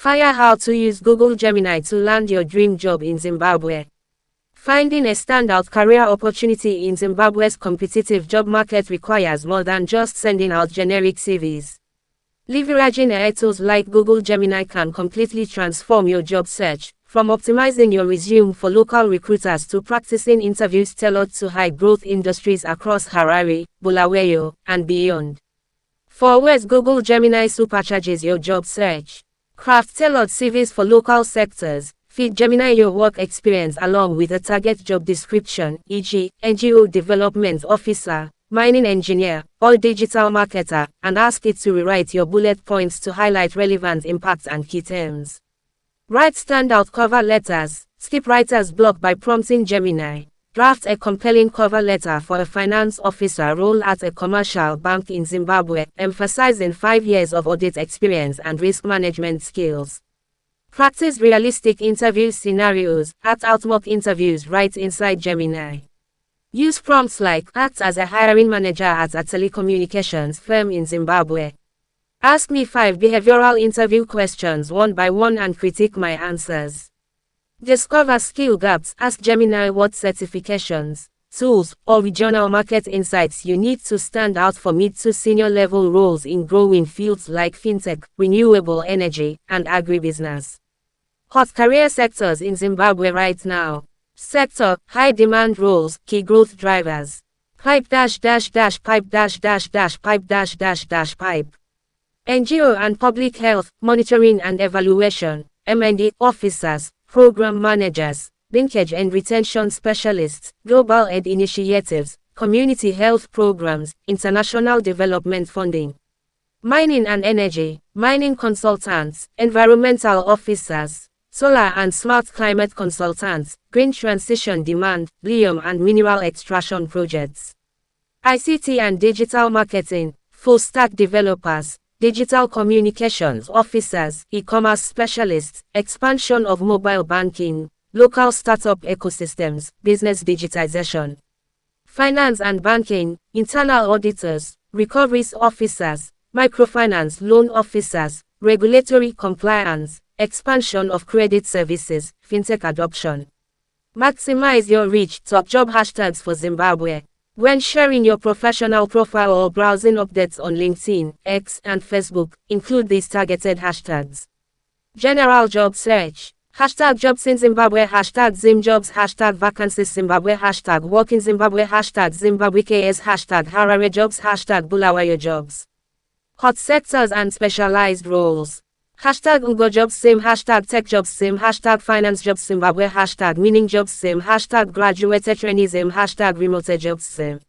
Fire how to use Google Gemini to land your dream job in Zimbabwe. Finding a standout career opportunity in Zimbabwe's competitive job market requires more than just sending out generic CVs. Leveraging AI tools like Google Gemini can completely transform your job search, from optimizing your resume for local recruiters to practicing interviews tailored to high-growth industries across Harare, Bulawayo, and beyond. For ways Google Gemini supercharges your job search. Craft tailored CVs for local sectors. Feed Gemini your work experience along with a target job description, e.g., NGO development officer, mining engineer, or digital marketer, and ask it to rewrite your bullet points to highlight relevant impacts and key terms. Write standout cover letters. Skip writer's block by prompting Gemini. Draft a compelling cover letter for a finance officer role at a commercial bank in Zimbabwe, emphasizing 5 years of audit experience and risk management skills. Practice realistic interview scenarios. Act out mock interviews right inside Gemini. Use prompts like, act as a hiring manager at a telecommunications firm in Zimbabwe. Ask me 5 behavioral interview questions one by one and critique my answers. Discover skill gaps. Ask Gemini what certifications, tools, or regional market insights you need to stand out for mid to senior level roles in growing fields like fintech, renewable energy, and agribusiness. Hot career sectors in Zimbabwe right now. Sector, high demand roles, key growth drivers. Pipe pipe. NGO and public health, monitoring and evaluation, M&E officers, program managers, linkage and retention specialists, global aid initiatives, community health programs, international development funding. Mining and energy, mining consultants, environmental officers, solar and smart climate consultants, green transition demand, lithium and mineral extraction projects. ICT and digital marketing, full stack developers, digital communications officers, e-commerce specialists, expansion of mobile banking, local startup ecosystems, business digitization. Finance and banking, internal auditors, recoveries officers, microfinance loan officers, regulatory compliance, expansion of credit services, fintech adoption. Maximize your reach. Top job hashtags for Zimbabwe. When sharing your professional profile or browsing updates on LinkedIn, X, and Facebook, include these targeted hashtags. General job search. Hashtag jobs in Zimbabwe, hashtag ZimJobs, hashtag vacancies Zimbabwe, hashtag work in Zimbabwe, hashtag Zimbabwe KS, hashtag Harare jobs, hashtag Bulawayo jobs. Hot sectors and specialized roles. Hashtag Ugo jobs sim, hashtag tech jobs sim, hashtag finance jobs Zimbabwe, hashtag mining jobs sim, hashtag graduate trainees sim, hashtag remote jobs sim.